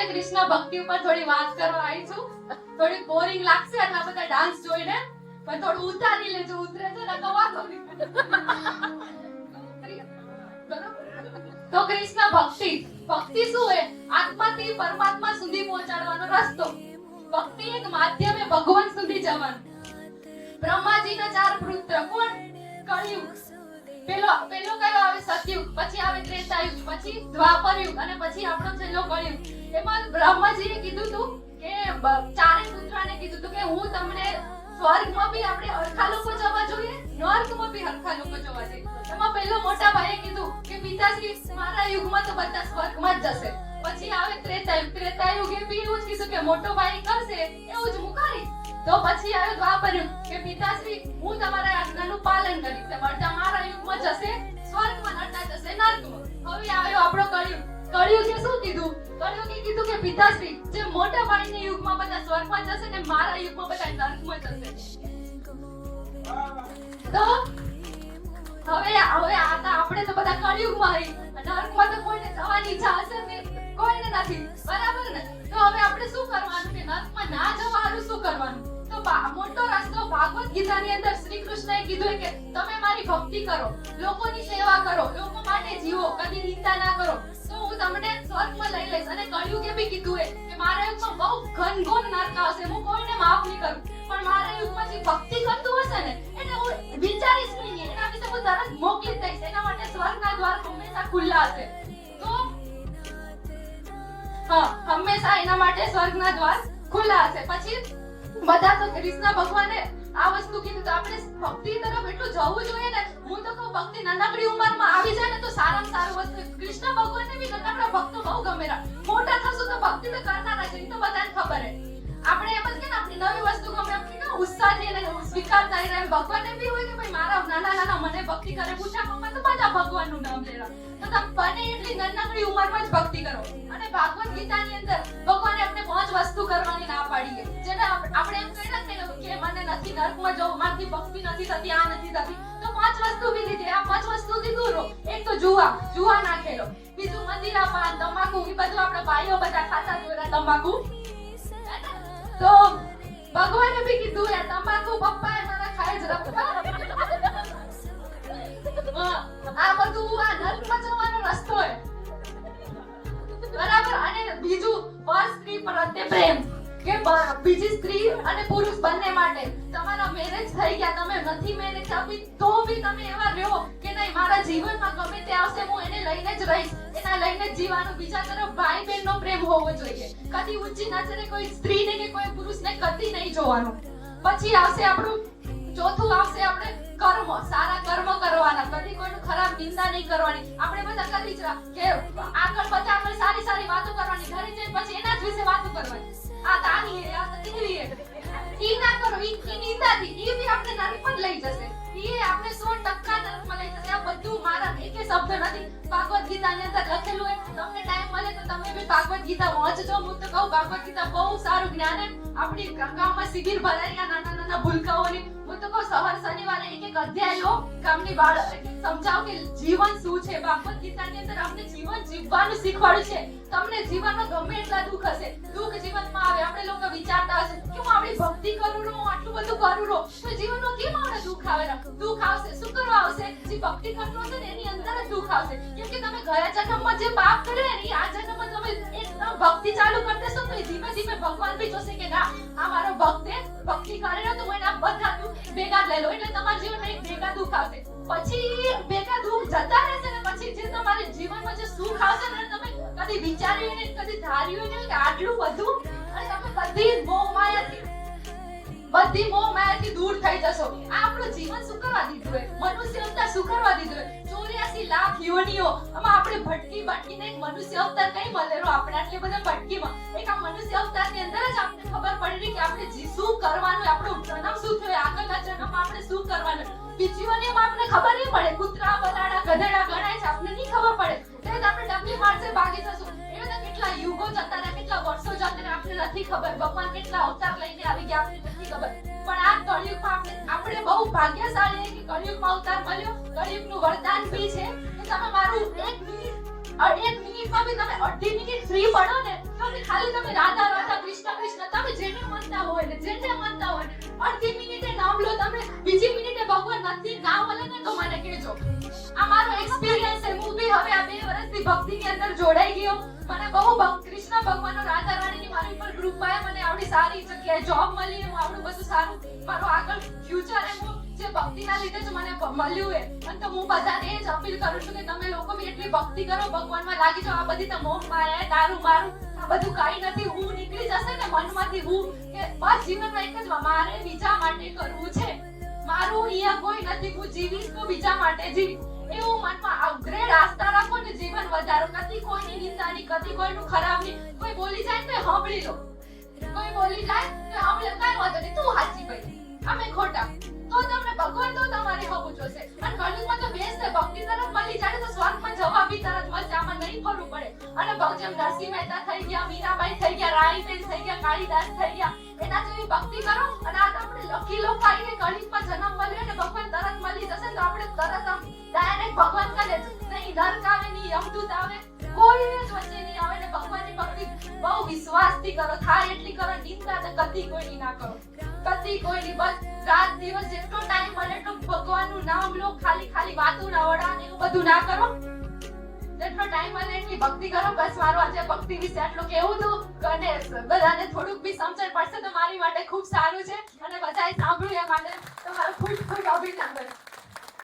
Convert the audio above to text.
આજે કૃષ્ણ ભક્તિ ઉપર થોડી વાત કરવા આવી છું. થોડી બોરિંગ લાગશે આટલા બધા ડાન્સ જોઈને, પણ થોડું ઉતારી લેજો. ઉતરે છે ને તો વાતો નહીં. તો કૃષ્ણ ભક્તિ શું હે? આત્માથી પરમાત્મા સુધી પહોંચાડવાનો રસ્તો. ભક્તિ એક માધ્યમ હે ભગવાન સુધી જવાનું. બ્રહ્માજીના 4 પુત્ર કોણ? કળિયુગ. પેલો કયો આવે? સતયુગ. પછી આવે ત્રેતાયુગ, પછી દ્વાપરયુગ અને પછી આપણો છેલ્લો કળિયુગ. એમાં બ્રહ્માજીએ કીધું તું કે ચારે પુત્રને કીધું તું કે હું તમને સ્વર્ગમાં બી આપણે હરખા લોકો જવા જોઈએ, નર્કમાં બી હરખા લોકો જવા જોઈએ. એમાં પહેલો મોટા ભાઈએ કીધું કે પિતાશ્રી મારા યુગમાં તો બધા સ્વર્ગમાં જ જશે. પછી આવે ત્રેતાયુગે બી એવું જ કીધું કે મોટો ભાઈ કરશે એવું જ હું કરીશ. તો પછી આવ્યો દ્વાપરયુગ કે પિતાશ્રી હું તમારા આજ્ઞાનું પાલન કરીશ. બધા મારા યુગમાં જશે સ્વર્ગમાં, નરતા જશે નર્કમાં. હવે આવ્યો આપણો કળિયુગ. કળિયુગે શું કીધું? કળિયુગે કીધું કે પિતાશ્રી જે મોટા ભાઈના યુગમાં બધા સ્વર્ગમાં જશે ને મારા યુગમાં બધા નર્કમાં જશે. તો હવે આપણે તો બધા કળિયુગમાં હઈ, નર્કમાં તો કોઈને જવાની ઈચ્છા હશે ને? કોઈને નથી, બરાબર ને? તો હવે આપણે શું કરવાનું કે નર્કમાં ના જવાનું શું કરવાનું? તો મોટો રસ્તો ભાગવત ગીતાની અંદર શ્રી કૃષ્ણએ કીધું કે તમે મારી ભક્તિ કરો, લોકોની સેવા કરો, લોકો માટે જીવો, કદી નિંદા ના કરો, તો હું તમને સ્વર્ગમાં લઈ લઈશ. અને કળિયુગે બી કીધું કે મારા યુગમાં બહુ ઘનઘોર નરક આવશે, હું કોઈને માફ નહીં કરું, પણ મારા યુગમાં જે ભક્તિ કરતું હશે ને એને હું વિચારીશ નહીં, એના વિશે હું તરત મોકલી દઈશ. એના માટે સ્વર્ગના દ્વાર હંમેશા ખુલ્લા હશે. તો હંમેશા એના માટે સ્વર્ગના દ્વાર ખુલ્લા હશે. પછી બધા તો કૃષ્ણ ભગવાને આ વસ્તુ કીધું તો આપણે ભક્તિ તરફ એટલું જવું જોઈએ ને. હું તો કહું ભક્તિ નાનકડી ઉંમરમાં આવી જાય ને તો સારામાં સારું વસ્તુ. કૃષ્ણ ભગવાનને બી નાનકડા ભક્તો બહુ ગમેરા. મોટા થશું તો ભક્તિ તો કરનારા છે, એ તો બધાને ખબર હે. આપણે એમ જ કે આપણી નવી વસ્તુ ગમે, આપણે કે ઉત્સાહથી એને સ્વીકારતા રહે. ભગવાનને બી હોય કે ભાઈ મારા નાના મને ભક્તિ કરે, પૂછા મમ્મા તો બધા ભગવાનનું નામ લેરા. તો તમે બને એટલી નાનકડી ઉંમરમાં જ ભક્તિ કરો. અને ભાગવત ગીતાની અંદર ભગવાને આપણે 5 વસ્તુ કરવાની ના પાડી છે, જેને આપણે એમ કહીએ ને કે મને નથી નર્કમાં જવું, મારાથી ભક્તિ નથી થતી, આ નથી થતી, તો 5 વસ્તુ બી લીધી. આ 5 વસ્તુથી દૂર રહો. એક તો જુવા ના ખેલો. બીજું મંદિરા, પાન, તમાકુ, એ બધું આપણે ભાઈઓ બધા ખાતા જોયા તમાકુ. તો ભગવાને બી કીધું યાર તમાકુ પપ્પાએ મારા ખાઈ જ રાખતા. આ બધું આ નર્કમાં જવાનો રસ્તો છે, બરાબર. અને બીજું પર સ્ત્રી પ્રત્યે પ્રેમ, કે બીજી સ્ત્રી અને પુરુષ બંને માટે તમારા મેરેજ થઈ ગયા, તમે નથી મેરેજ આપી તો બી તમે એવા રહો કે નહીં મારા જીવનમાં ગમે તે આવશે હું એને લઈને જ રહીશ, એના લઈને જ જીવાનું. બીજા તરફ ભાઈ બહેનનો પ્રેમ હોવો જોઈએ. કદી ઊંચી નજરે કોઈ સ્ત્રીને કે કોઈ પુરુષને કદી નહીં જોવાનું. પછી આવશે આપણું ચોથું આવશે આપણે કર્મ, સારા કર્મ કરવાના, કદી કોઈનું ખરાબ નિંદા નહીં કરવાની. આપણે બધા કરી જ કે આગળ બધા આપણે સારી વાતો કરવાની, ઘરે જઈને પછી એના જ વિશે વાતો કરવાની. આ તાની હે, આ તેવી હે, ઈ ના કરો, ઈ નિંદાથી ઈ બી આપણે નરક પર લઈ જશે. ઈ આપણે 100% નરકમાં લઈ જશે. આ બધું મારા એકે શબ્દ નથી, ભાગવત ગીતાની અંદર લખેલું છે. તમને ટાઈમ મળે તો તમે બી ભાગવત ગીતા વાંચજો. હું તો કહું ભાગવત ગીતા બહુ સારું જ્ઞાન છે. આપણી ગામમાં શિબિર ભરાઈ નાના ભૂલકાઓની. હું તો કહું સવાર શનિવારે એક અધ્યાય લો, ગામની બાળક સમજાવ કે જીવન શું છે. ભાગવત ગીતાની અંદર આપણે જીવન જીવવાનું શીખવાડ્યું છે. તમને જીવનમાં ગમે એટલા દુઃખ હશે, દુઃખ જીવનમાં આવે, આપણે લોકો વિચારતા હશે કે હું આપણી ભક્તિ કરું છું, આટલું બધું કરું છું, તો જીવનમાં કેમ આપણે દુઃખ આવે? દુઃખ આવશે, શું કરવા આવશે? જે ભક્તિ કરતો હશે ને એની અંદર જ દુઃખ આવશે. કેમ કે તમે ગયા જન્મમાં જે પાપ કર્યું ને આ જન્મમાં તમે એકદમ ભક્તિ ચાલુ કરી દેશો તો ધીમે ધીમે ભગવાન બી જોશે કે ના આ મારો ભક્ત ભક્તિ કરે તો હું એના બધા દુઃખ ભેગા લઈ લો. એટલે તમારા જીવનમાં એક ભેગા દુઃખ આવશે. પછી ભેગા દુઃખ જતા રહેશે ને પછી જે તમારા જીવનમાં જે સુખ આવશે ને તમે કદી વિચાર્યું નહીં, કદી ધાર્યું નહીં કે આટલું બધું. અને તમે બધી મોહ માયાથી દૂર થઈ જશો. આ આપણું જીવન શું કરવા દીધું હે? મનુષ્ય અવતાર શું કરવા દીધું હે? 84 લાખ યોનિઓ આમાં આપણે ભટકીને એક મનુષ્ય અવતાર કઈ મળેલો આપણે આટલી બધા ભટકીમાં. એક આ મનુષ્ય અવતારની અંદર જ આપણને ખબર પડી કે આપણે શું કરવાનું, આપણો જન્મ શું થયો, આગળના જન્મમાં આપણે શું કરવાનું. બીજીઓની આપણને ખબર નહીં પડે. કૂતરા, બલાડા, ગધેડા ગણાય છે, આપણને નહીં ખબર પડે. એટલે આપણે ડબલી મારશે ભાગી જશું. એવા કેટલા યુગો જતા રહ્યા, કેટલા વર્ષો જતા રહ્યા, આપણને નથી ખબર. ભગવાન કેટલા અવતાર લઈને આવી ગયા આપણને નથી ખબર. પણ આ કળિયુગમાં આપણે બહુ ભાગ્યશાળી કે કળિયુગમાં અવતાર મળ્યો. કળિયુગનું વરદાન બી છે કે તમે મારું 1 મિનિટમાં બી તમે 1.5 મિનિટ ફ્રી પડો ને તો ખાલી મને કહેજો. આ મારો એક્સપિરિયન્સ છે. હું બી હવે આ 2 વર્ષથી ભક્તિની અંદર જોડાઈ ગયો. મને બહુ કૃષ્ણ ભગવાનનો રાધા રાણીની મારી ઉપર કૃપા છે. મને આવડી સારી જગ્યાએ જોબ મળી. હું આવડું બધું સારું મારો આગળ ફ્યુચર એમ જે ભક્તિના લીધે જ મને મળ્યું છે. અને તો હું બધાને એ જ અપીલ કરું છું કે તમે લોકો બી એટલી ભક્તિ કરો, ભગવાનમાં લાગી જાઓ. આ બધી તો મોહ માયા, દારૂ મારું આ બધું કાઈ નથી. હું નીકળી જશે ને મનમાંથી હું કે બસ જીવનમાં એક જ મારે બીજા માટે કરવું છે. મારું અહીંયા કોઈ નથી. હું જીવીશ તો બીજા માટે જીવીશ. એવું મનમાં અપગ્રેડ આસ્થા રાખો ને જીવન વધારો. કદી કોઈની નિંદાની, કદી કોઈનું ખરાબની. કોઈ બોલી જાય તો સાંભળી લો. કોઈ બોલી જાય તો સાંભળે, કાઈ વાંધો નહીં, તું સાચી ભાઈ, અમે ખોટા. તો તમને ભગવાન તો તમારે હોવું જોશે. અને કળયુગમાં તો બેસ્ટ છે. ભક્તિ તરફ મળી જાય તો સ્વર્ગમાં જવા બી તરત મળશે. આમાં નહીં ફરવું પડે. અને જેમ નરસિંહ મહેતા થઈ ગયા, મીરાબાઈ થઈ ગયા, રાણીબેન થઈ ગયા, કાળીદાસ થઈ ગયા, એના જેવી ભક્તિ કરો. અને આ તો આપણે લકી લોકો આવીને કળયુગમાં જન્મ મળ્યો ને ભગવાન તરત મળી જશે ને તો આપણે તરત આમ ડાયરેક્ટ ભગવાન કરે જ નહીં. નરક આવે નહીં, યમદૂત આવે, કોઈ જ વચ્ચે નહીં આવે. ને ભગવાનની ભક્તિ બહુ વિશ્વાસથી કરો. થાય એટલી કરો. નિંદા તો કદી કોઈની ના કરો. કદી કોઈની. બસ રાત દિવસ જેટલો ટાઈમ મળે એટલો ભગવાનનું નામ લો. ખાલી વાતો ના વડા ને એવું બધું ના કરો. જેટલો ટાઈમ મળે એટલી ભક્તિ કરો. બસ મારો આજે ભક્તિ વિશે આટલું કેવું હતું. અને બધાને થોડુંક બી સમજણ પડશે તો મારી માટે ખૂબ સારું છે. અને બધાએ સાંભળ્યું એ માટે તમારો ખૂબ ખૂબ અભિનંદન.